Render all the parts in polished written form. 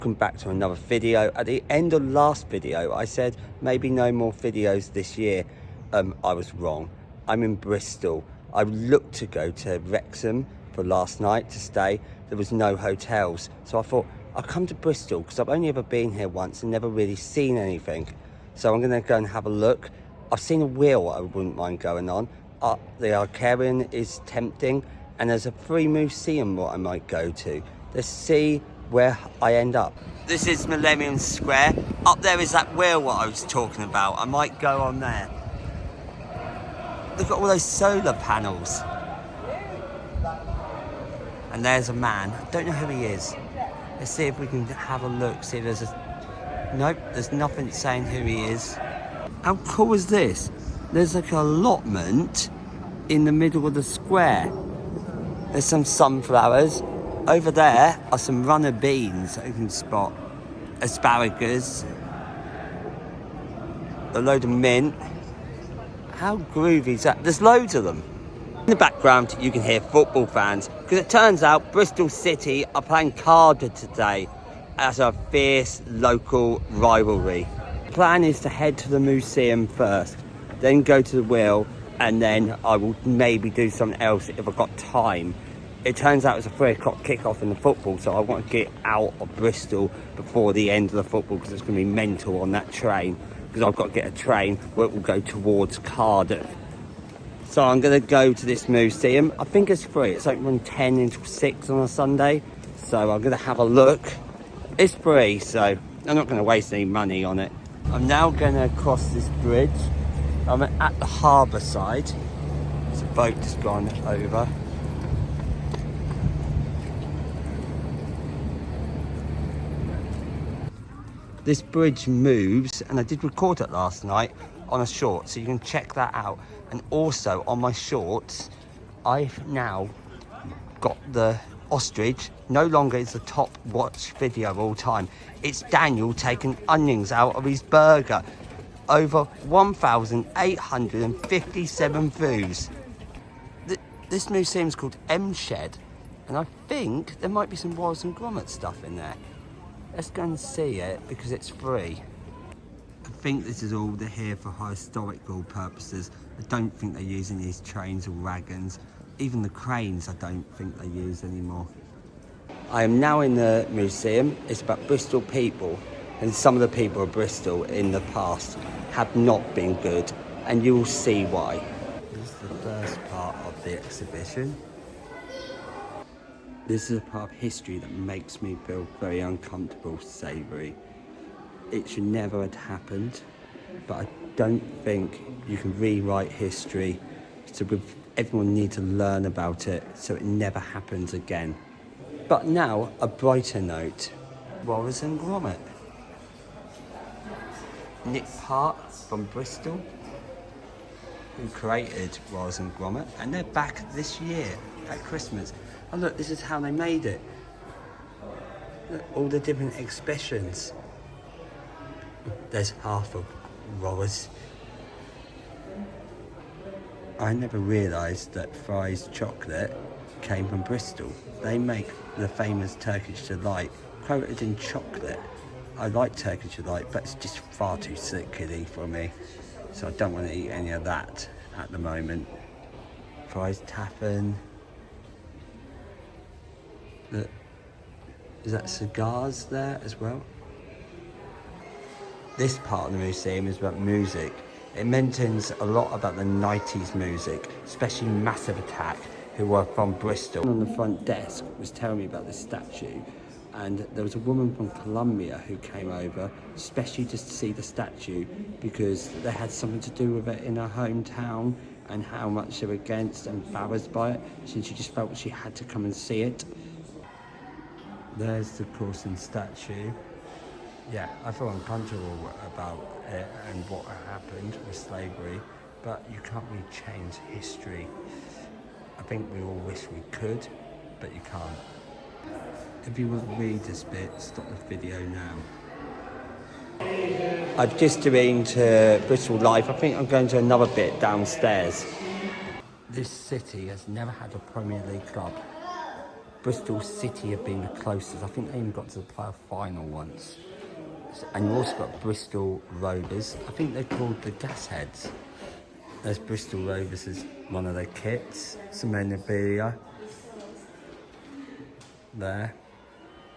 Welcome back to another video. At the end of last video, I said maybe no more videos this year. I was wrong. I'm in Bristol. I looked to go to Wrexham for last night to stay. There was no hotels. So I thought, I'll come to Bristol because I've only ever been here once and never really seen anything. So I'm going to go and have a look. I've seen a wheel I wouldn't mind going on. The Arcarian is tempting. And there's a free museum what I might go to. Let's see where I end up. This is Millennium Square. Up there is that wheel what I was talking about. I might go on there. Look at all those solar panels. And there's a man. I don't know who he is. Let's see if we can have a look. See if there's a... Nope, there's nothing saying who he is. How cool is this? There's like an allotment in the middle of the square. There's some sunflowers. Over there are some runner beans that you can spot. Asparagus. A load of mint. How groovy is that? There's loads of them. In the background you can hear football fans because it turns out Bristol City are playing Cardiff today as a fierce local rivalry. The plan is to head to the museum first, then go to the wheel, and then I will maybe do something else if I've got time. It turns out it's a 3 o'clock kickoff in the football, so I want to get out of Bristol before the end of the football because it's going to be mental on that train, because I've got to get a train where it will go towards Cardiff. So I'm going to go to this museum. I think it's free. It's open from 10 until 6 on a Sunday, so I'm going to have a look. It's free, so I'm not going to waste any money on it. I'm now going to cross this bridge. I'm at the harbour side. There's a boat that's gone over. This bridge moves, and I did record it last night on a short, so you can check that out. And also on my shorts, I've now got the ostrich. No longer is the top watch video of all time. It's Daniel taking onions out of his burger. Over 1,857 views. This museum's called M Shed, and I think there might be some Wallace and Gromit stuff in there. Let's go and see it because it's free. I think this is all here for historical purposes. I don't think they're using these trains or wagons. Even the cranes I don't think they use anymore. I am now in the museum. It's about Bristol people, and some of the people of Bristol in the past have not been good, and you will see why. This is the first part of the exhibition. This is a part of history that makes me feel very uncomfortable, savoury. It should never have happened, but I don't think you can rewrite history, so everyone needs to learn about it so it never happens again. But now, a brighter note. Wallace and Gromit. Nick Park from Bristol, who created Hours In Bristol, and they're back this year at Christmas. Oh look, this is how they made it. Look, all the different expressions. There's half of Hours. I never realised that Fry's chocolate came from Bristol. They make the famous Turkish delight coated in chocolate. I like Turkish delight, but it's just far too sickly for me, so I don't want to eat any of that at the moment. Fry's taffin. Look, is that cigars there as well? This part of the museum is about music. It mentions a lot about the 90s music, especially Massive Attack, who were from Bristol. On the front desk was telling me about this statue, and there was a woman from Colombia who came over, especially just to see the statue, because they had something to do with it in her hometown and how much they were against and embarrassed by it, so she just felt she had to come and see it. There's the Coulson statue. Yeah, I feel uncomfortable about it and what happened with slavery, but you can't really change history. I think we all wish we could, but you can't. If you want to read this bit, stop the video now. I've just been to Bristol Life. I think I'm going to another bit downstairs. This city has never had a Premier League club. Bristol City have been the closest. I think they even got to the playoff final once. And you've also got Bristol Rovers. I think they're called the Gasheads. There's Bristol Rovers as one of their kits. Some memorabilia. There.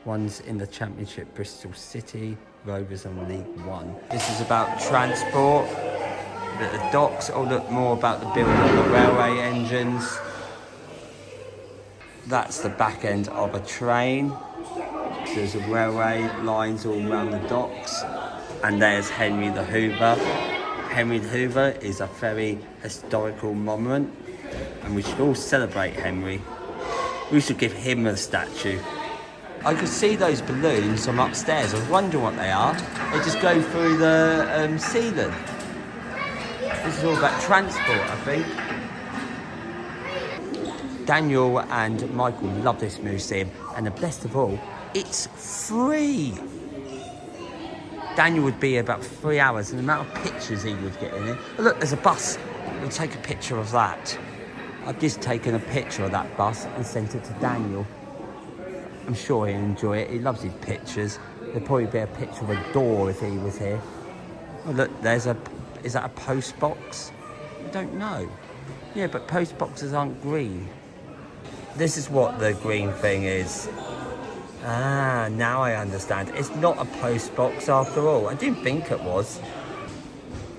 One's in the Championship, Bristol City. Rovers on League One. This is about transport. The docks. Oh, look, more about the building of the railway engines. That's the back end of a train. So there's a railway lines all around the docks. And there's Henry the Hoover. Henry the Hoover is a very historical monument. And we should all celebrate Henry. We should give him a statue. I could see those balloons from upstairs. I was wondering what they are. They just go through the ceiling. This is all about transport, I think. Daniel and Michael love this museum, and the best of all, it's free. Daniel would be about 3 hours, and the amount of pictures he would get in it. Oh, look, there's a bus. We'll take a picture of that. I've just taken a picture of that bus and sent it to Daniel. I'm sure he'll enjoy it. He loves his pictures. There'd probably be a picture of a door if he was here. Oh, look, is that a post box? I don't know. Yeah, but post boxes aren't green. This is what the green thing is. Ah, now I understand. It's not a post box after all. I didn't think it was.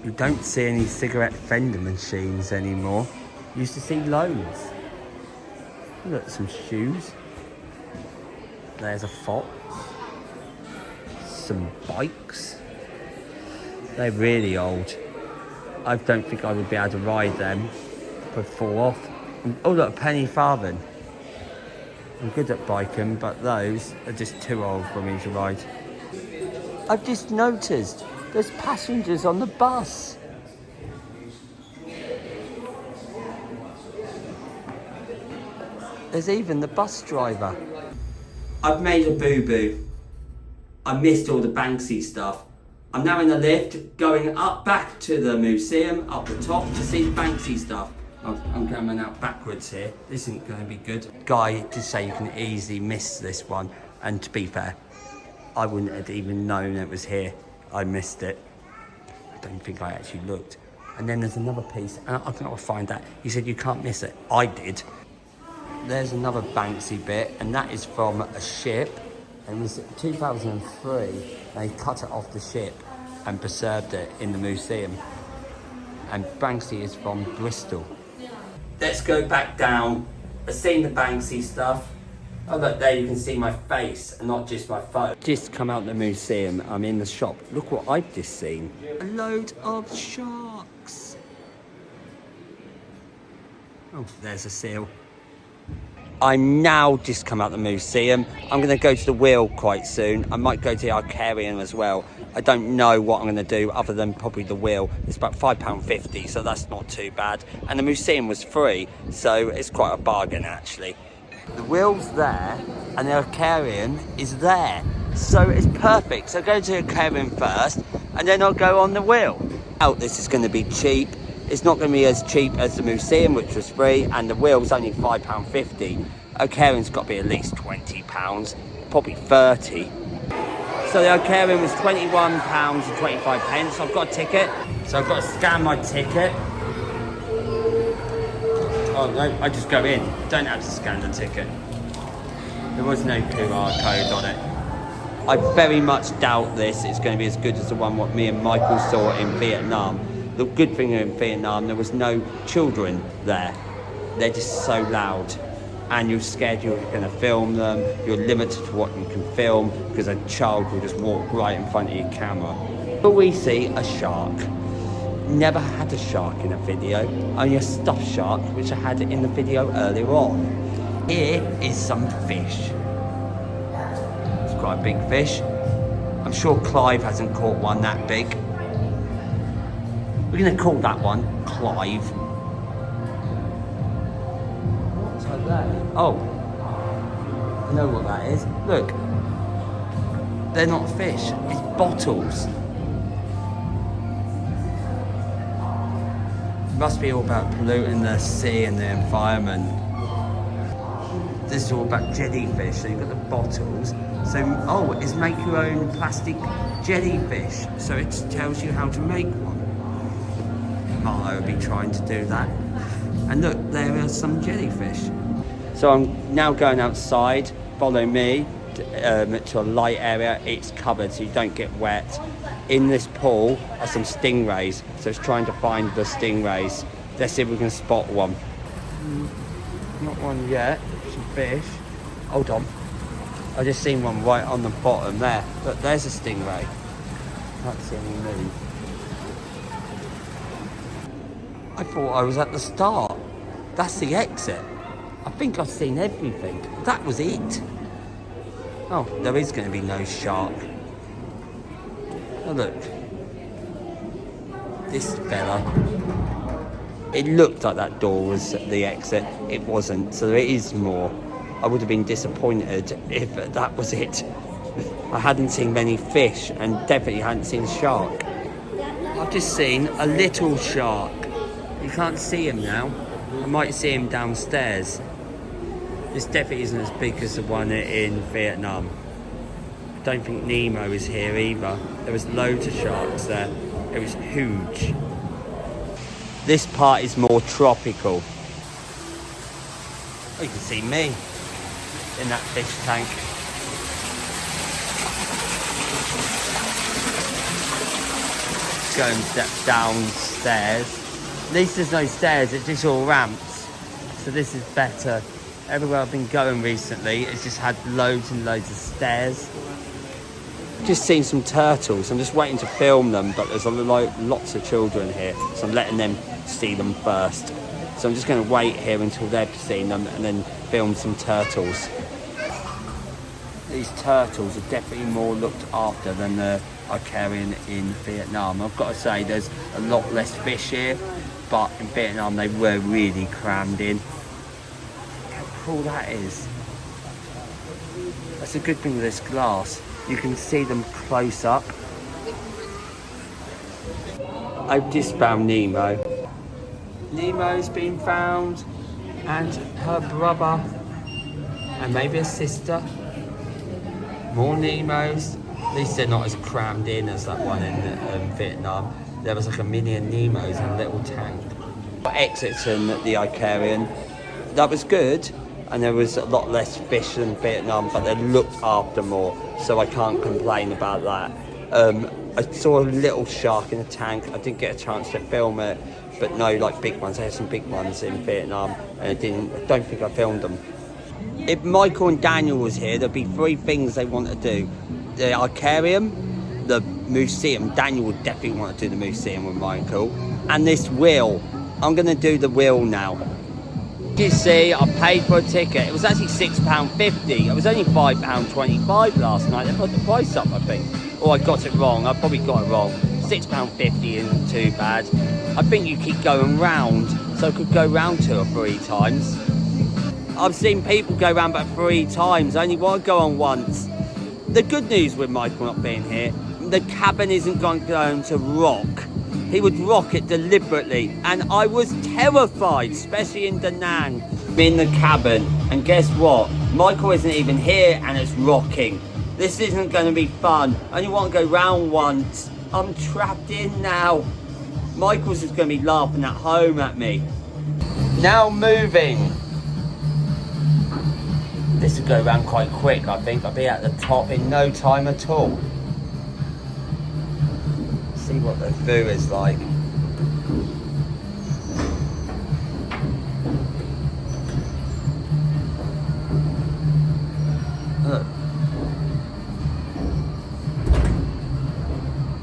You don't see any cigarette vending machines anymore. You used to see loads. Look, some shoes. There's a fox. Some bikes. They're really old. I don't think I would be able to ride them. I'd fall off. Oh look, a penny farthing. I'm good at biking, but those are just too old for me to ride. I've just noticed there's passengers on the bus. There's even the bus driver. I've made a boo-boo. I missed all the Banksy stuff. I'm now in the lift, going up back to the museum, up the top, to see the Banksy stuff. I'm coming out backwards here. This isn't going to be good. Guy did say you can easily miss this one. And to be fair, I wouldn't have even known it was here. I missed it. I don't think I actually looked. And then there's another piece, and I can't find that. He said you can't miss it. I did. There's another Banksy bit, and that is from a ship. It was 2003. They cut it off the ship and preserved it in the museum. And Banksy is from Bristol. Let's go back down. I've seen the Banksy stuff. Oh look, there you can see my face and not just my phone. Just come out the museum, I'm in the shop. Look what I've just seen. A load of sharks. Oh, there's a seal. I'm now just come out the museum. I'm going to go to the wheel quite soon. I might go to the Arcarium as well. I don't know what I'm going to do other than probably the wheel. It's about £5.50, so that's not too bad. And the museum was free, so it's quite a bargain actually. The wheel's there, and the Arcarium is there. So it's perfect. So go to the Arcarium first, and then I'll go on the wheel. Oh, this is going to be cheap. It's not going to be as cheap as the museum, which was free, and the wheel's only £5.50. Arcarium's got to be at least £20, probably 30. So the Arcarium was £21.25. I've got a ticket, so I've got to scan my ticket. Oh no, I just go in. Don't have to scan the ticket. There was no QR code on it. I very much doubt this is going to be as good as the one what me and Michael saw in Vietnam. The good thing in Vietnam, there was no children there. They're just so loud. And you're scared you're going to film them. You're limited to what you can film because a child will just walk right in front of your camera. But we see a shark. Never had a shark in a video. Only a stuffed shark, which I had in the video earlier on. Here is some fish. It's quite a big fish. I'm sure Clive hasn't caught one that big. We're going to call that one Clive. What's that? Oh, I know what that is. Look, they're not fish, it's bottles. It must be all about polluting the sea and the environment. this is all about jellyfish. So you've got the bottles. So, oh, it's make your own plastic jellyfish. So it tells you how to make one. Marlo will be trying to do that. And look, there are some jellyfish. So I'm now going outside. Follow me to a light area. It's covered so you don't get wet. In this pool are some stingrays. So it's trying to find the stingrays. Let's see if we can spot one. Not one yet. Some fish. Hold on. I just seen one right on the bottom there. Look, there's a stingray. Can't see any move. I thought I was at the start. That's the exit. I think I've seen everything. That was it. Oh, there is going to be no shark. Oh, look. This fella. It looked like that door was the exit. It wasn't, so there is more. I would have been disappointed if that was it. I hadn't seen many fish and definitely hadn't seen a shark. I've just seen a little shark. You can't see him now. I might see him downstairs. This definitely isn't as big as the one in Vietnam. I don't think Nemo is here either. There was loads of sharks there. It was huge. This part is more tropical. Oh, you can see me in that fish tank. Going downstairs. At least there's no stairs, it's just all ramps. So this is better. Everywhere I've been going recently, it's just had loads and loads of stairs. Just seen some turtles. I'm just waiting to film them, but there's lots of children here, so I'm letting them see them first. So I'm just going to wait here until they've seen them and then film some turtles. These turtles are definitely more looked after than the Icarian in Vietnam. I've got to say there's a lot less fish here, but in Vietnam they were really crammed in. Look how cool that is. That's a good thing with this glass. You can see them close up. I've just found Nemo. Nemo's been found, and her brother, and maybe a sister. More Nemos. At least they're not as crammed in as that one in Vietnam. There was like a million Nemos in a little tank. Exiting the Icarian, that was good, and there was a lot less fish than Vietnam, but they looked after more, so I can't complain about that. I saw a little shark in a tank. I didn't get a chance to film it, but no, like big ones. I had some big ones in Vietnam, and I don't think I filmed them. If Michael and Daniel was here, there'd be 3 things they want to do. The Icarium, the museum. Daniel would definitely want to do the museum with Michael. And this wheel. I'm going to do the wheel now. You see, I paid for a ticket. It was actually £6.50. It was only £5.25 last night. They put the price up, I think. Or I got it wrong. I probably got it wrong. £6.50 isn't too bad. I think you keep going round, so I could go round 2 or 3 times. I've seen people go round about 3 times. I only want to go on once. The good news with Michael not being here, the cabin isn't going to rock. He would rock it deliberately, and I was terrified, especially in Da Nang. I'm in the cabin, and guess what? Michael isn't even here, and it's rocking. This isn't going to be fun. I only want to go round once. I'm trapped in now. Michael's just going to be laughing at home at me. Now moving. This will go around quite quick, I think. I'll be at the top in no time at all. See what the view is like. Look.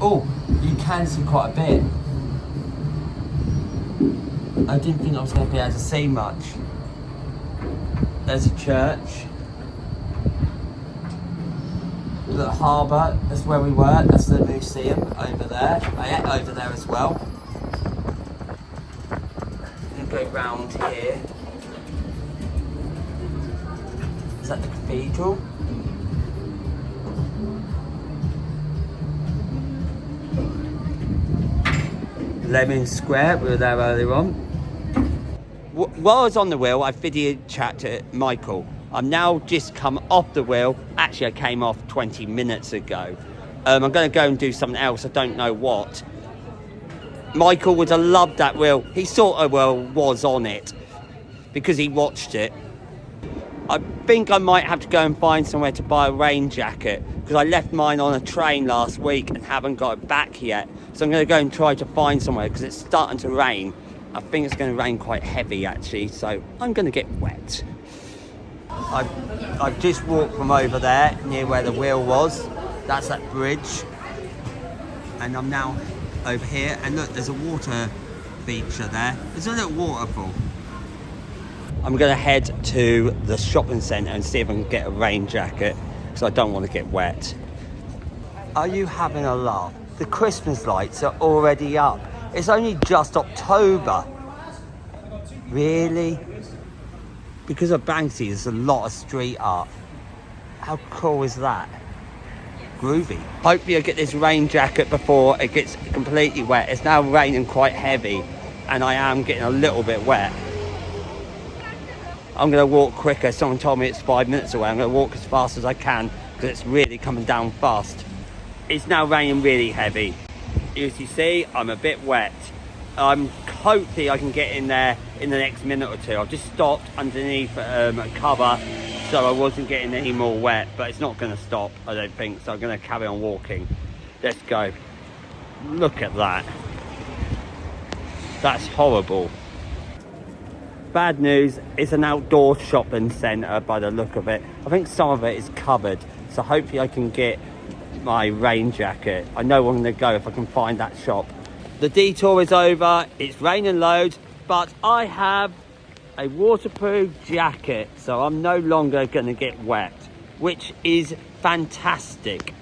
Oh, you can see quite a bit. I didn't think I was going to be able to see much. There's a church. The harbour, that's where we were. That's the museum over there. I ate over there as well. I'm going to go round here. Is that the cathedral? Lemon Square, we were there earlier on. While I was on the wheel, I video chat to Michael. I'm now just come off the wheel. Actually, I came off 20 minutes ago. I'm going to go and do something else. I don't know what. Michael would have loved that wheel. He sort of was on it because he watched it. I think I might have to go and find somewhere to buy a rain jacket because I left mine on a train last week and haven't got it back yet. So I'm going to go and try to find somewhere because it's starting to rain. I think it's going to rain quite heavy actually, so I'm going to get wet. I've just walked from over there near where the wheel was. That's that bridge. And I'm now over here, and look, there's a water feature there. There's a little waterfall. I'm going to head to the shopping centre and see if I can get a rain jacket because I don't want to get wet. Are you having a laugh? The Christmas lights are already up. It's only just October. Really? Because of Banksy, there's a lot of street art. How cool is that? Groovy. Hopefully I get this rain jacket before it gets completely wet. It's now raining quite heavy and I am getting a little bit wet. I'm going to walk quicker. Someone told me it's 5 minutes away. I'm going to walk as fast as I can because it's really coming down fast. It's now raining really heavy. As you see, I'm a bit wet. Hopefully I can get in there in the next minute or two. I've just stopped underneath a cover so I wasn't getting any more wet, but it's not going to stop, I don't think, so I'm going to carry on walking. Let's go. Look at that. That's horrible. Bad news, it's an outdoor shopping centre by the look of it. I think some of it is covered, so hopefully I can get my rain jacket. I know where I'm going to go if I can find that shop. The detour is over, it's raining loads, but I have a waterproof jacket, so I'm no longer going to get wet, which is fantastic.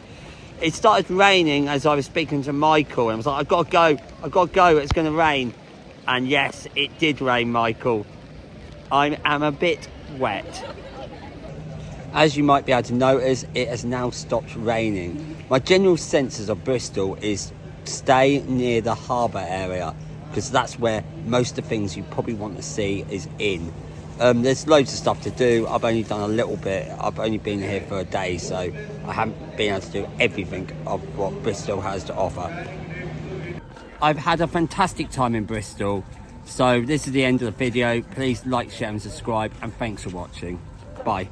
It started raining as I was speaking to Michael, and I was like, I've got to go, it's going to rain. And yes, it did rain, Michael. I am a bit wet. As you might be able to notice, it has now stopped raining. My general senses of Bristol is stay near the harbour area because that's where most of the things you probably want to see is in. There's loads of stuff to do. I've only done a little bit. I've only been here for a day, so I haven't been able to do everything of what Bristol has to offer. I've had a fantastic time in Bristol, so this is the end of the video. Please like, share and subscribe, and thanks for watching. Bye.